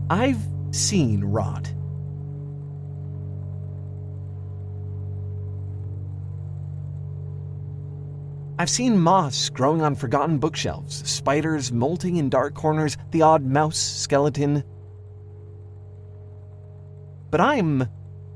I've seen rot. I've seen moss growing on forgotten bookshelves, spiders molting in dark corners, the odd mouse skeleton. But I'm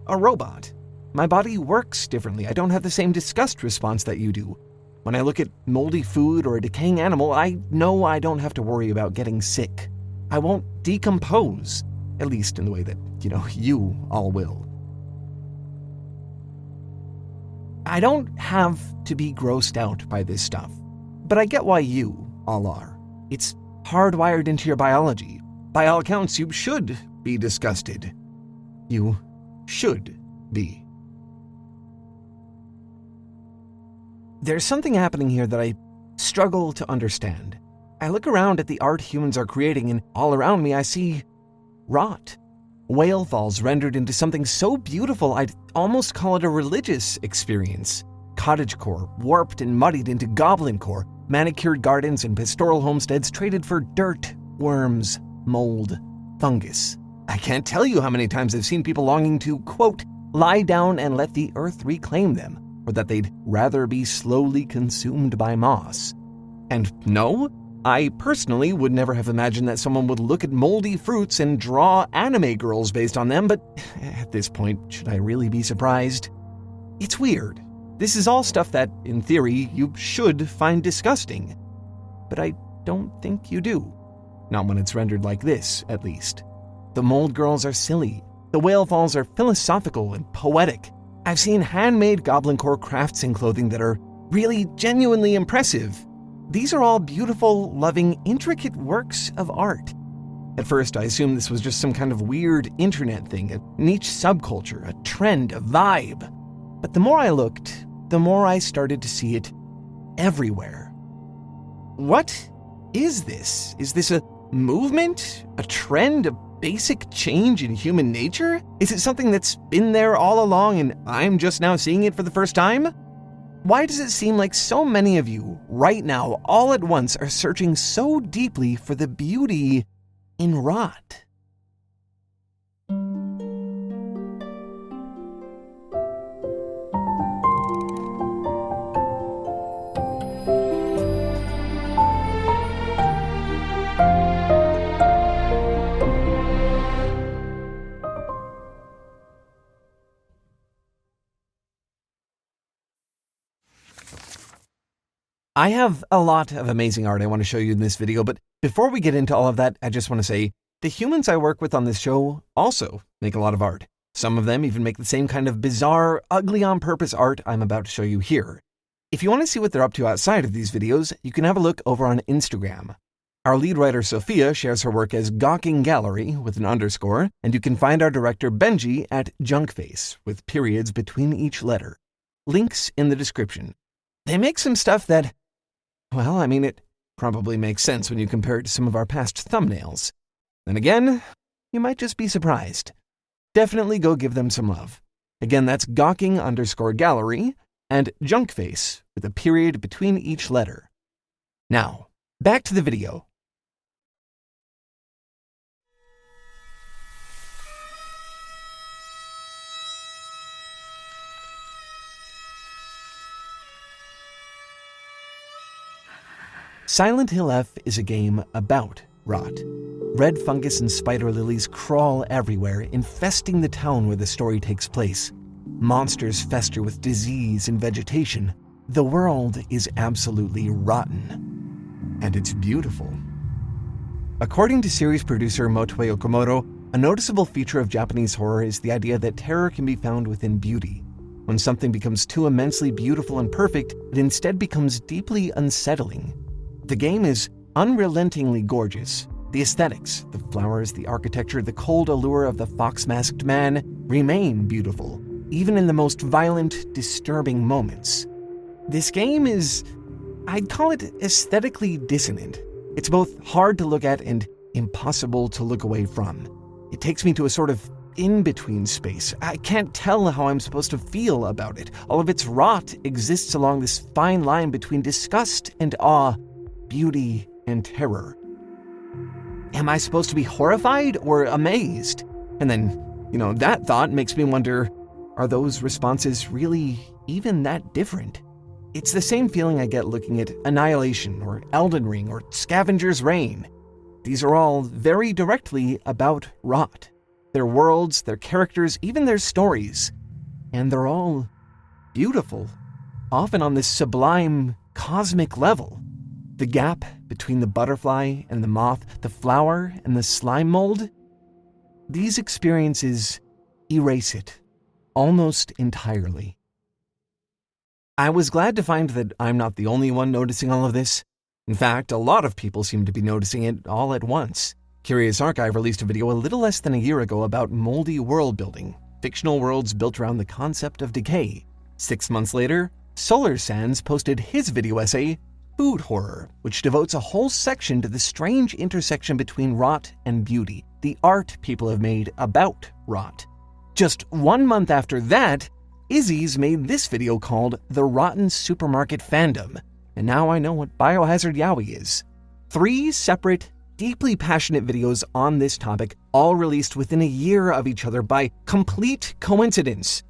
a robot. My body works differently. I don't have the same disgust response that you do. When I look at moldy food or a decaying animal, I know I don't have to worry about getting sick. I won't decompose, at least in the way that, you all will. I don't have to be grossed out by this stuff, but I get why you all are. It's hardwired into your biology. By all accounts, you should be disgusted. You should be. There's something happening here that I struggle to understand. I look around at the art humans are creating, and all around me I see rot. Whale falls rendered into something so beautiful I'd almost call it a religious experience. Cottagecore warped and muddied into goblincore, manicured gardens and pastoral homesteads traded for dirt, worms, mold, fungus. I can't tell you how many times I've seen people longing to, quote, lie down and let the earth reclaim them, or that they'd rather be slowly consumed by moss. And no, I personally would never have imagined that someone would look at moldy fruits and draw anime girls based on them, but at this point, should I really be surprised? It's weird. This is all stuff that, in theory, you should find disgusting. But I don't think you do. Not when it's rendered like this, at least. The mold girls are silly. The whale falls are philosophical and poetic. I've seen handmade goblincore crafts and clothing that are really genuinely impressive. These are all beautiful, loving, intricate works of art. At first, I assumed this was just some kind of weird internet thing, a niche subculture, a trend, a vibe. But the more I looked, the more I started to see it everywhere. What is this? Is this a movement? A trend? A basic change in human nature? Is it something that's been there all along and I'm just now seeing it for the first time? Why does it seem like so many of you, right now, all at once, are searching so deeply for the beauty in rot? I have a lot of amazing art I want to show you in this video, but before we get into all of that, I just want to say, the humans I work with on this show also make a lot of art. Some of them even make the same kind of bizarre, ugly on purpose art I'm about to show you here. If you want to see what they're up to outside of these videos, you can have a look over on Instagram. Our lead writer Sophia shares her work as Gawking Gallery with an underscore, and you can find our director Benji at Junkface with periods between each letter. Links in the description. They make some stuff that, well, it probably makes sense when you compare it to some of our past thumbnails. Then again, you might just be surprised. Definitely go give them some love. Again, that's Gawking_Gallery and Junkface with a period between each letter. Now, back to the video. Silent Hill F is a game about rot. Red fungus and spider lilies crawl everywhere, infesting the town where the story takes place. Monsters fester with disease and vegetation. The world is absolutely rotten. And it's beautiful. According to series producer Motoi Okamoto, a noticeable feature of Japanese horror is the idea that terror can be found within beauty. When something becomes too immensely beautiful and perfect, it instead becomes deeply unsettling. The game is unrelentingly gorgeous. The aesthetics, the flowers, the architecture, the cold allure of the fox-masked man remain beautiful, even in the most violent, disturbing moments. This game is, I'd call it aesthetically dissonant. It's both hard to look at and impossible to look away from. It takes me to a sort of in-between space. I can't tell how I'm supposed to feel about it. All of its rot exists along this fine line between disgust and awe, beauty and terror. Am I supposed to be horrified or amazed? And then, that thought makes me wonder, are those responses really even that different? It's the same feeling I get looking at Annihilation or Elden Ring or Scavenger's Reign. These are all very directly about rot. Their worlds, their characters, even their stories. And they're all beautiful, often on this sublime, cosmic level. The gap between the butterfly and the moth, the flower and the slime mold, these experiences erase it almost entirely. I was glad to find that I'm not the only one noticing all of this. In fact, a lot of people seem to be noticing it all at once. Curious Archive released a video a little less than a year ago about moldy world building, fictional worlds built around the concept of decay. 6 months later, Solar Sands posted his video essay, Food Horror, which devotes a whole section to the strange intersection between rot and beauty, the art people have made about rot. Just 1 month after that, Izzy's made this video called The Rotten Supermarket Fandom, and now I know what Biohazard Yaoi is. 3 separate, deeply passionate videos on this topic, all released within a year of each other by complete coincidence.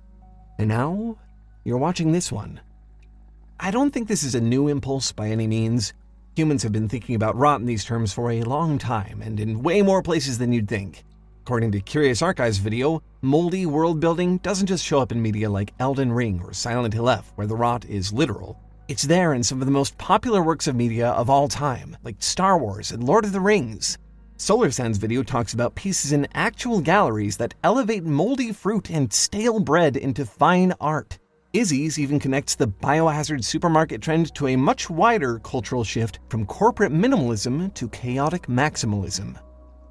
And now, you're watching this one. I don't think this is a new impulse by any means. Humans have been thinking about rot in these terms for a long time, and in way more places than you'd think. According to Curious Archive's video, moldy world building doesn't just show up in media like Elden Ring or Silent Hill F, where the rot is literal. It's there in some of the most popular works of media of all time, like Star Wars and Lord of the Rings. Solar Sands video talks about pieces in actual galleries that elevate moldy fruit and stale bread into fine art. Izzy's even connects the biohazard supermarket trend to a much wider cultural shift from corporate minimalism to chaotic maximalism.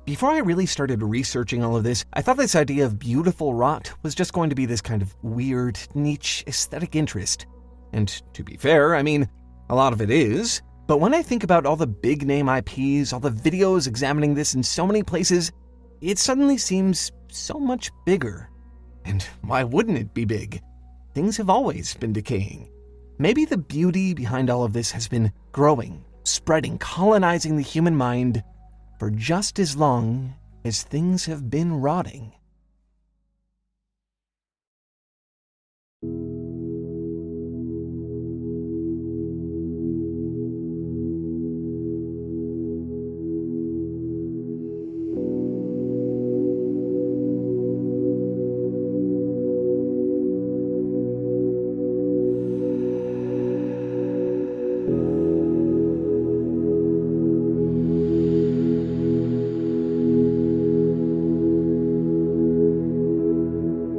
Before I really started researching all of this, I thought this idea of beautiful rot was just going to be this kind of weird, niche aesthetic interest. And to be fair, I mean, a lot of it is. But when I think about all the big name IPs, all the videos examining this in so many places, it suddenly seems so much bigger. And why wouldn't it be big? Things have always been decaying. Maybe the beauty behind all of this has been growing, spreading, colonizing the human mind for just as long as things have been rotting.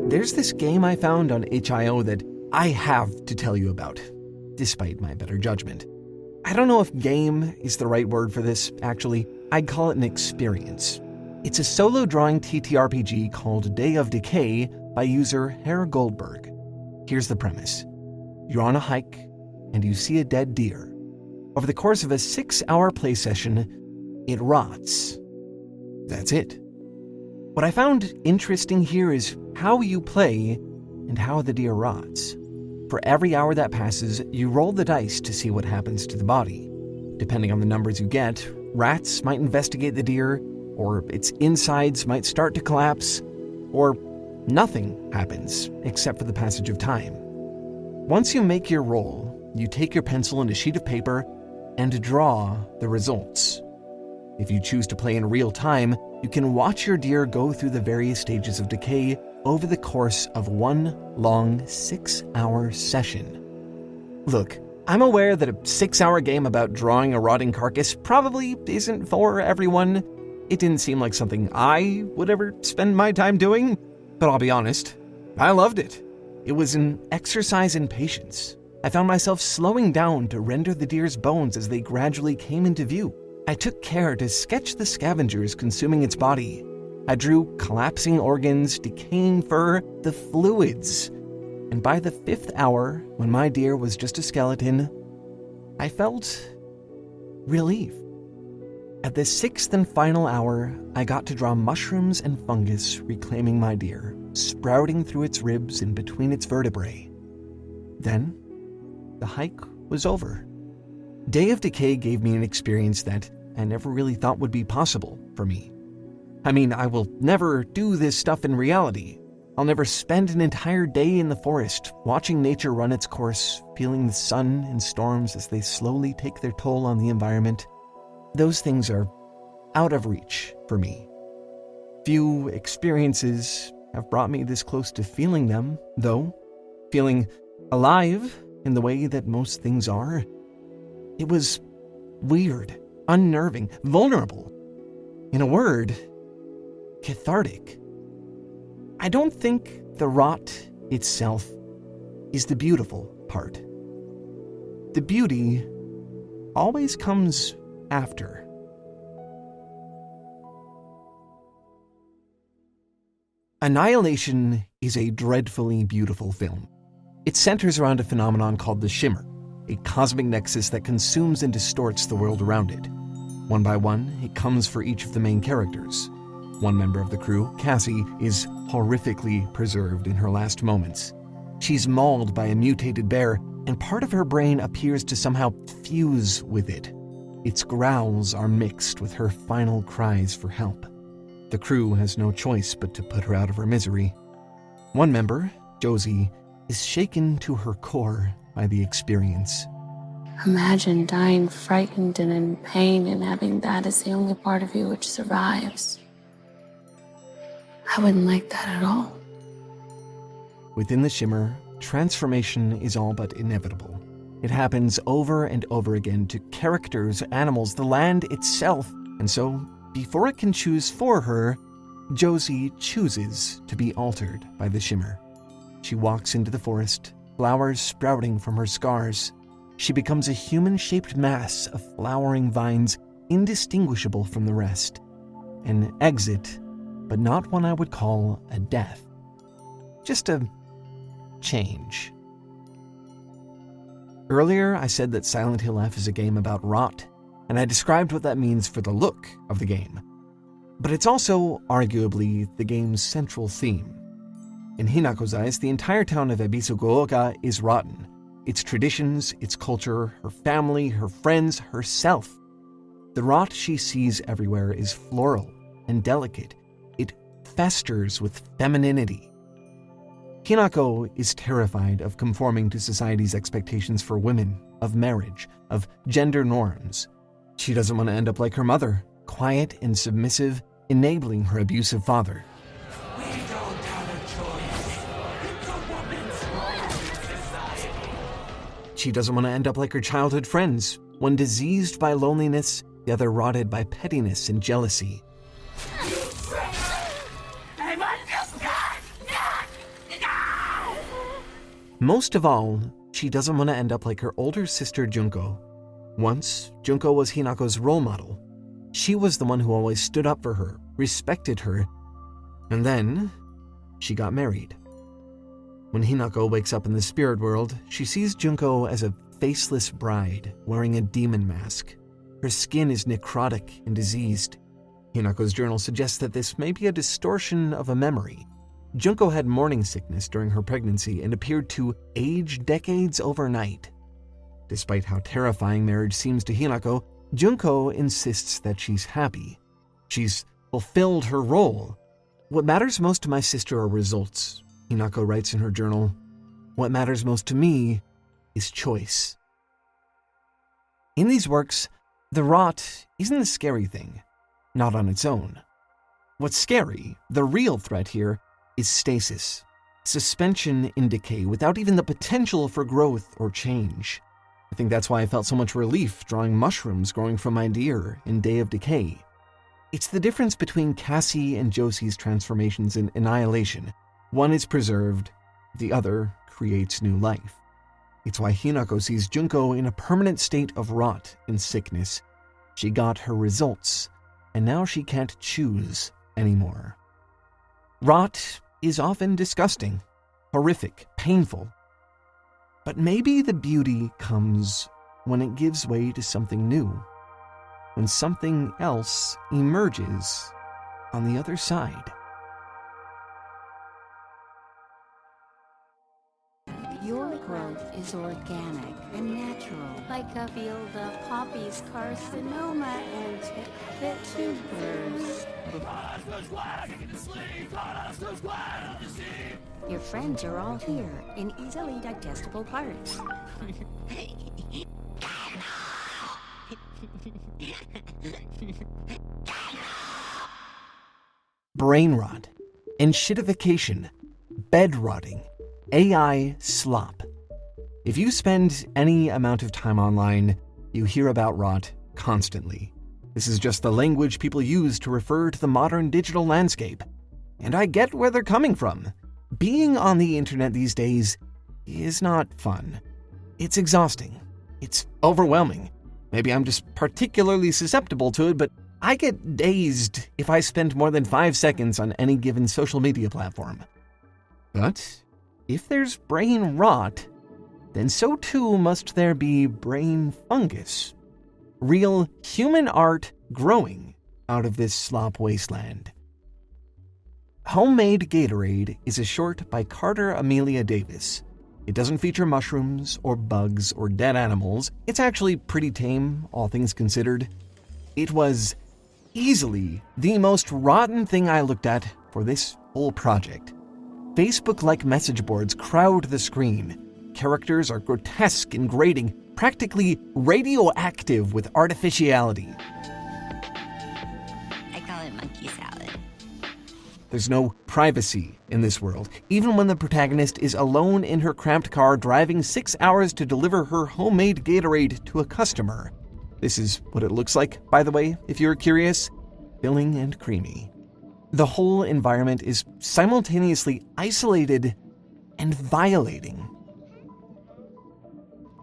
There's this game I found on itch.io that I have to tell you about, despite my better judgment. I don't know if game is the right word for this, actually. I'd call it an experience. It's a solo drawing TTRPG called Day of Decay by user Herr Goldberg. Here's the premise. You're on a hike, and you see a dead deer. Over the course of a 6-hour play session, it rots. That's it. What I found interesting here is how you play and how the deer rots. For every hour that passes, you roll the dice to see what happens to the body. Depending on the numbers you get, rats might investigate the deer, or its insides might start to collapse, or nothing happens except for the passage of time. Once you make your roll, you take your pencil and a sheet of paper and draw the results. If you choose to play in real time, you can watch your deer go through the various stages of decay over the course of one long 6-hour session. Look, I'm aware that a 6-hour game about drawing a rotting carcass probably isn't for everyone. It didn't seem like something I would ever spend my time doing, but I'll be honest, I loved it. It was an exercise in patience. I found myself slowing down to render the deer's bones as they gradually came into view. I took care to sketch the scavengers consuming its body. I drew collapsing organs, decaying fur, the fluids. And by the 5th hour, when my deer was just a skeleton, I felt relief. At the sixth and final hour, I got to draw mushrooms and fungus reclaiming my deer, sprouting through its ribs and between its vertebrae. Then, the hike was over. Day of Decay gave me an experience that I never really thought would be possible for me. I mean, I will never do this stuff in reality. I'll never spend an entire day in the forest, watching nature run its course, feeling the sun and storms as they slowly take their toll on the environment. Those things are out of reach for me. Few experiences have brought me this close to feeling them, though. Feeling alive in the way that most things are. It was weird, unnerving, vulnerable. In a word, cathartic. I don't think the rot itself is the beautiful part. The beauty always comes after. Annihilation is a dreadfully beautiful film. It centers around a phenomenon called the shimmer, a cosmic nexus that consumes and distorts the world around it. One by one, it comes for each of the main characters. One member of the crew, Cassie, is horrifically preserved in her last moments. She's mauled by a mutated bear, and part of her brain appears to somehow fuse with it. Its growls are mixed with her final cries for help. The crew has no choice but to put her out of her misery. One member, Josie, is shaken to her core by the experience. Imagine dying frightened and in pain and having that as the only part of you which survives. I wouldn't like that at all. Within the shimmer, transformation is all but inevitable. It happens over and over again to characters, animals, the land itself. And so, before it can choose for her, Josie chooses to be altered by the shimmer. She walks into the forest, flowers sprouting from her scars. She becomes a human-shaped mass of flowering vines indistinguishable from the rest. An exit, but not one I would call a death. Just a change. Earlier, I said that Silent Hill F is a game about rot, and I described what that means for the look of the game. But it's also, arguably, the game's central theme. In Hinako's eyes, the entire town of Ebisugaoka is rotten. Its traditions, its culture, her family, her friends, herself. The rot she sees everywhere is floral and delicate. It festers with femininity. Hinako is terrified of conforming to society's expectations for women, of marriage, of gender norms. She doesn't want to end up like her mother, quiet and submissive, enabling her abusive father. We don't have a choice. It's a woman's role in society. She doesn't want to end up like her childhood friends, one diseased by loneliness, the other rotted by pettiness and jealousy. Most of all, she doesn't want to end up like her older sister Junko. Once, Junko was Hinako's role model. She was the one who always stood up for her, respected her, and then she got married. When Hinako wakes up in the spirit world, she sees Junko as a faceless bride wearing a demon mask. Her skin is necrotic and diseased. Hinako's journal suggests that this may be a distortion of a memory. Junko had morning sickness during her pregnancy and appeared to age decades overnight. Despite how terrifying marriage seems to Hinako, Junko insists that she's happy. She's fulfilled her role. What matters most to my sister are results, Hinako writes in her journal. What matters most to me is choice. In these works, the rot isn't the scary thing, not on its own. What's scary, the real threat here, is stasis, suspension in decay without even the potential for growth or change. I think that's why I felt so much relief drawing mushrooms growing from my deer in Day of Decay. It's the difference between Cassie and Josie's transformations in Annihilation. One is preserved, the other creates new life. It's why Hinako sees Junko in a permanent state of rot and sickness. She got her results, and now she can't choose anymore. Rot is often disgusting, horrific, painful. But maybe the beauty comes when it gives way to something new, when something else emerges on the other side. Your growth is organic and natural, like a field of poppies, carcinoma, and tubers. Your friends are all here in easily digestible parts. Brain rot, enshittification, bed rotting, AI slop. If you spend any amount of time online, you hear about rot constantly. This is just the language people use to refer to the modern digital landscape. And I get where they're coming from. Being on the internet these days is not fun. It's exhausting. It's overwhelming. Maybe I'm just particularly susceptible to it, but I get dazed if I spend more than 5 seconds on any given social media platform. But if there's brain rot, then so too must there be brain fungus. Real human art growing out of this slop wasteland. Homemade Gatorade is a short by Carter Amelia Davis. It doesn't feature mushrooms or bugs or dead animals. It's actually pretty tame, all things considered. It was easily the most rotten thing I looked at for this whole project. Facebook-like message boards crowd the screen. Characters are grotesque and grating, practically radioactive with artificiality. I call it monkey salad. There's no privacy in this world, even when the protagonist is alone in her cramped car driving 6 hours to deliver her homemade Gatorade to a customer. This is what it looks like, by the way, if you're curious. Filling and creamy. The whole environment is simultaneously isolated and violating.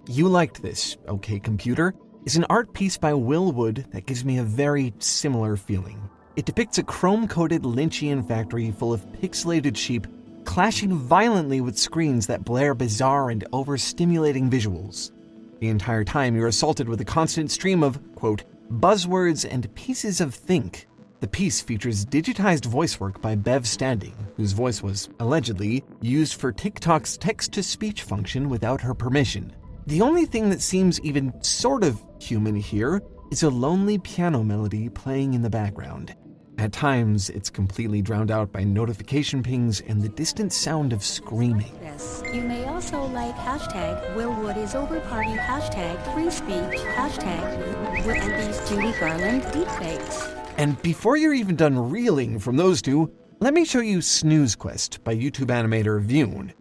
You Liked This, OK Computer, is an art piece by Will Wood that gives me a very similar feeling. It depicts a chrome-coated Lynchian factory full of pixelated sheep clashing violently with screens that blare bizarre and overstimulating visuals. The entire time you're assaulted with a constant stream of, quote, buzzwords and pieces of think. The piece features digitized voice work by Bev Standing, whose voice was, allegedly, used for TikTok's text-to-speech function without her permission. The only thing that seems even sort of human here is a lonely piano melody playing in the background. At times, it's completely drowned out by notification pings and the distant sound of screaming. Yes. You may also like hashtag Willwood is over party, hashtag free speech, hashtag Will and these Judy Garland deepfakes. And before you're even done reeling from those two, let me show you Snooze Quest by YouTube animator Vyun.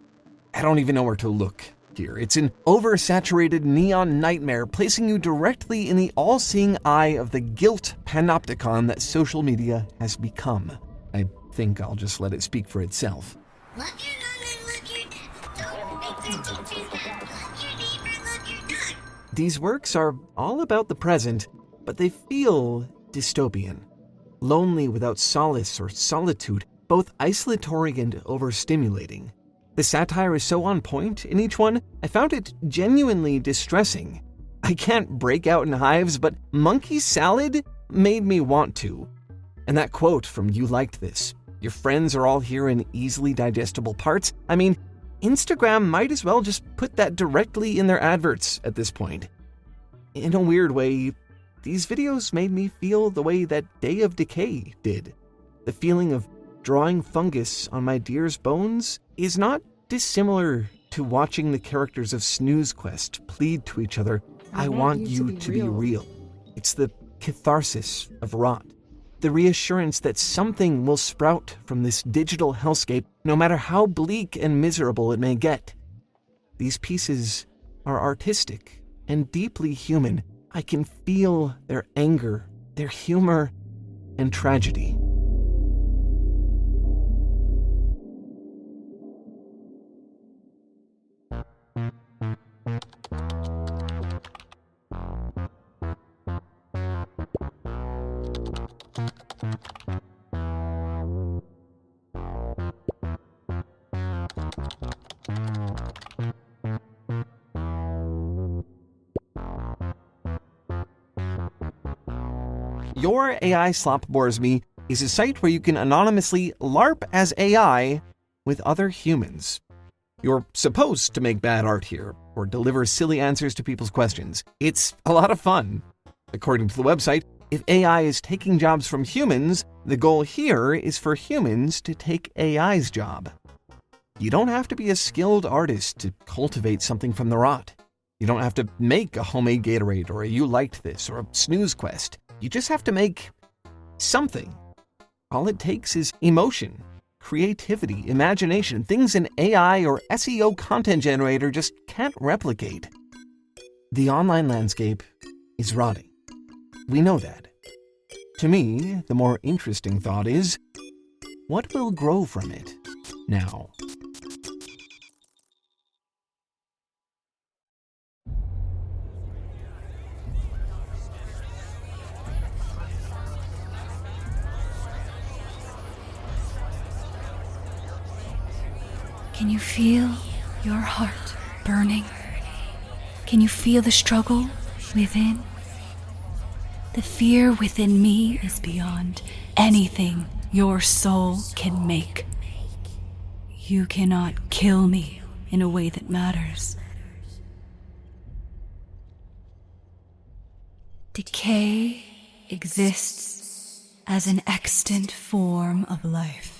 I don't even know where to look here. It's an oversaturated neon nightmare placing you directly in the all-seeing eye of the guilt panopticon that social media has become. I think I'll just let it speak for itself. Love your mom and love your dad. Don't make the teachers mad. Love your neighbor, love your dog. These works are all about the present, but they feel dystopian. Lonely without solace or solitude, both isolatory and overstimulating. The satire is so on point in each one, I found it genuinely distressing. I can't break out in hives, but monkey salad made me want to. And that quote from You Liked This, your friends are all here in easily digestible parts. I mean, Instagram might as well just put that directly in their adverts at this point. In a weird way, these videos made me feel the way that Day of Decay did. The feeling of drawing fungus on my dear's bones is not dissimilar to watching the characters of Snooze Quest plead to each other, I want you to be real. It's the catharsis of rot, the reassurance that something will sprout from this digital hellscape, no matter how bleak and miserable it may get. These pieces are artistic and deeply human. I can feel their anger, their humor, and tragedy. Your AI Slop Bores Me is a site where you can anonymously LARP as AI with other humans. You're supposed to make bad art here, or deliver silly answers to people's questions. It's a lot of fun. According to the website, if AI is taking jobs from humans, the goal here is for humans to take AI's job. You don't have to be a skilled artist to cultivate something from the rot. You don't have to make a homemade Gatorade or a You Liked This or a snooze quest. You just have to make something. All it takes is emotion, creativity, imagination, things an AI or SEO content generator just can't replicate. The online landscape is rotting. We know that. To me, the more interesting thought is, what will grow from it now? Can you feel your heart burning? Can you feel the struggle within? The fear within me is beyond anything your soul can make. You cannot kill me in a way that matters. Decay exists as an extant form of life.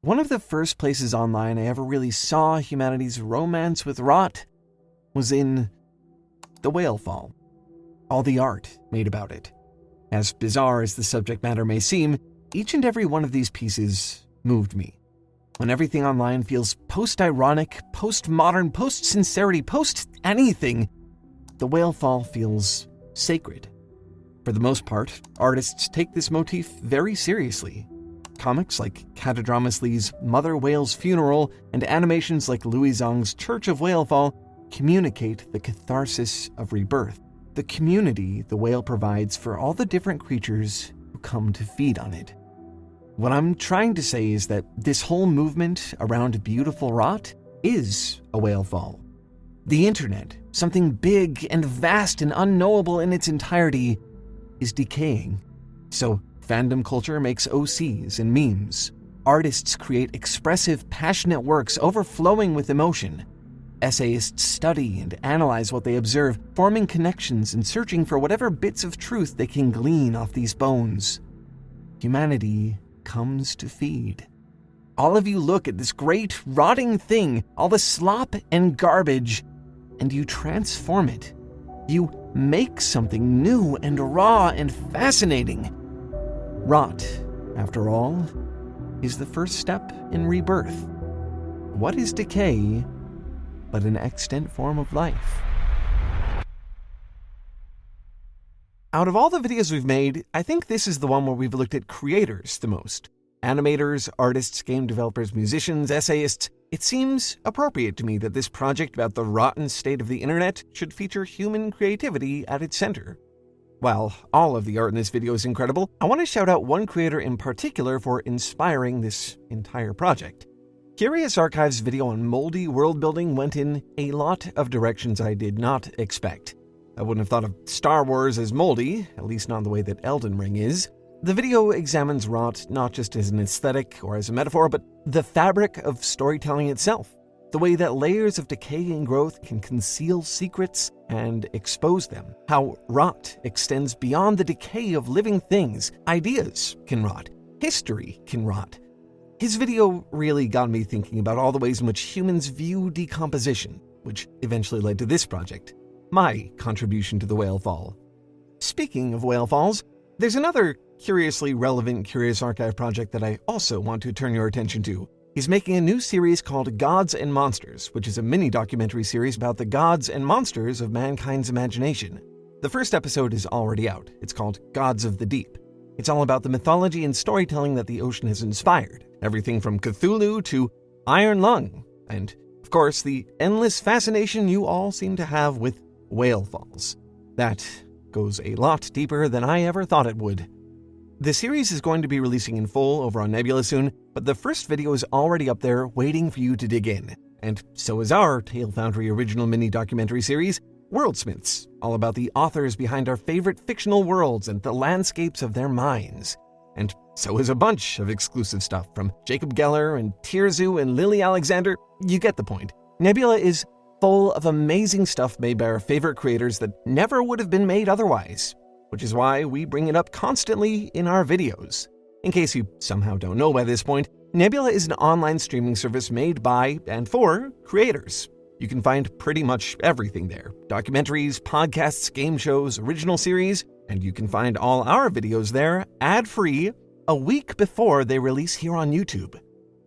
One of the first places online I ever really saw humanity's romance with rot was in The Whale Fall. All the art made about it. As bizarre as the subject matter may seem, each and every one of these pieces moved me. When everything online feels post-ironic, post-modern, post-sincerity, post-anything, The Whale Fall feels sacred. For the most part, artists take this motif very seriously. Comics like Catadramus Lee's Mother Whale's Funeral and animations like Louis Zong's Church of Whalefall communicate the catharsis of rebirth, the community the whale provides for all the different creatures who come to feed on it. What I'm trying to say is that this whole movement around beautiful rot is a whale fall. The internet, something big and vast and unknowable in its entirety, is decaying. So fandom culture makes OCs and memes. Artists create expressive, passionate works overflowing with emotion. Essayists study and analyze what they observe, forming connections and searching for whatever bits of truth they can glean off these bones. Humanity comes to feed. All of you look at this great, rotting thing, all the slop and garbage, and you transform it. You make something new and raw and fascinating. Rot, after all, is the first step in rebirth. What is decay but an extant form of life? Out of all the videos we've made, I think this is the one where we've looked at creators the most. Animators, artists, game developers, musicians, essayists. It seems appropriate to me that this project about the rotten state of the internet should feature human creativity at its center. While all of the art in this video is incredible, I want to shout out one creator in particular for inspiring this entire project. Curious Archive's video on moldy world building went in a lot of directions I did not expect. I wouldn't have thought of Star Wars as moldy, at least not in the way that Elden Ring is. The video examines rot not just as an aesthetic or as a metaphor, but the fabric of storytelling itself. The way that layers of decay and growth can conceal secrets and expose them. How rot extends beyond the decay of living things. Ideas can rot. History can rot. His video really got me thinking about all the ways in which humans view decomposition, which eventually led to this project, my contribution to the whale fall. Speaking of whale falls, there's another curiously relevant Curious Archive project that I also want to turn your attention to. He's making a new series called Gods and Monsters, which is a mini-documentary series about the gods and monsters of mankind's imagination. The first episode is already out. It's called Gods of the Deep. It's all about the mythology and storytelling that the ocean has inspired. Everything from Cthulhu to Iron Lung, and, of course, the endless fascination you all seem to have with whale falls. That goes a lot deeper than I ever thought it would. The series is going to be releasing in full over on Nebula soon, but the first video is already up there waiting for you to dig in. And so is our Tale Foundry original mini-documentary series, Worldsmiths, all about the authors behind our favorite fictional worlds and the landscapes of their minds. And so is a bunch of exclusive stuff from Jacob Geller and Tirzu and Lily Alexander. You get the point. Nebula is full of amazing stuff made by our favorite creators that never would have been made otherwise, which is why we bring it up constantly in our videos. In case you somehow don't know by this point, Nebula is an online streaming service made by and for creators. You can find pretty much everything there. Documentaries, podcasts, game shows, original series, and you can find all our videos there ad-free a week before they release here on YouTube.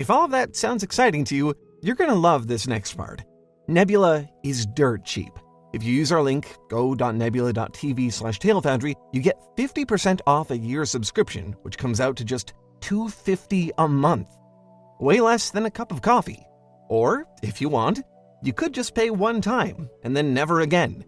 If all of that sounds exciting to you, you're going to love this next part. Nebula is dirt cheap. If you use our link, go.nebula.tv/TaleFoundry, you get 50% off a year subscription, which comes out to just $2.50 a month. Way less than a cup of coffee. Or, if you want, you could just pay one time and then never again.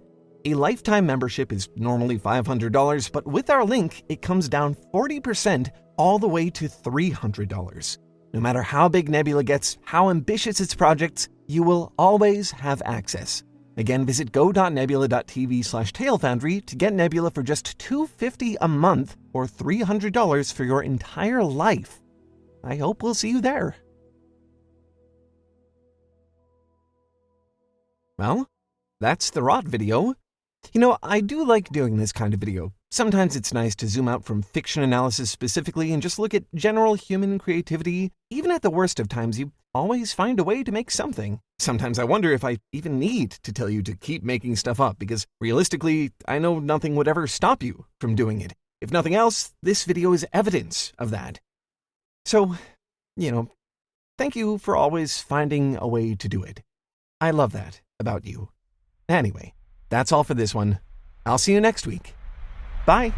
A lifetime membership is normally $500, but with our link, it comes down 40% all the way to $300. No matter how big Nebula gets, how ambitious its projects, you will always have access. Again, visit go.nebula.tv/TaleFoundry to get Nebula for just $2.50 a month or $300 for your entire life. I hope we'll see you there. Well, that's the Rot video. You know, I do like doing this kind of video. Sometimes it's nice to zoom out from fiction analysis specifically and just look at general human creativity. Even at the worst of times, you always find a way to make something. Sometimes I wonder if I even need to tell you to keep making stuff up, because realistically, I know nothing would ever stop you from doing it. If nothing else, this video is evidence of that. So, thank you for always finding a way to do it. I love that about you. Anyway, that's all for this one. I'll see you next week. Bye.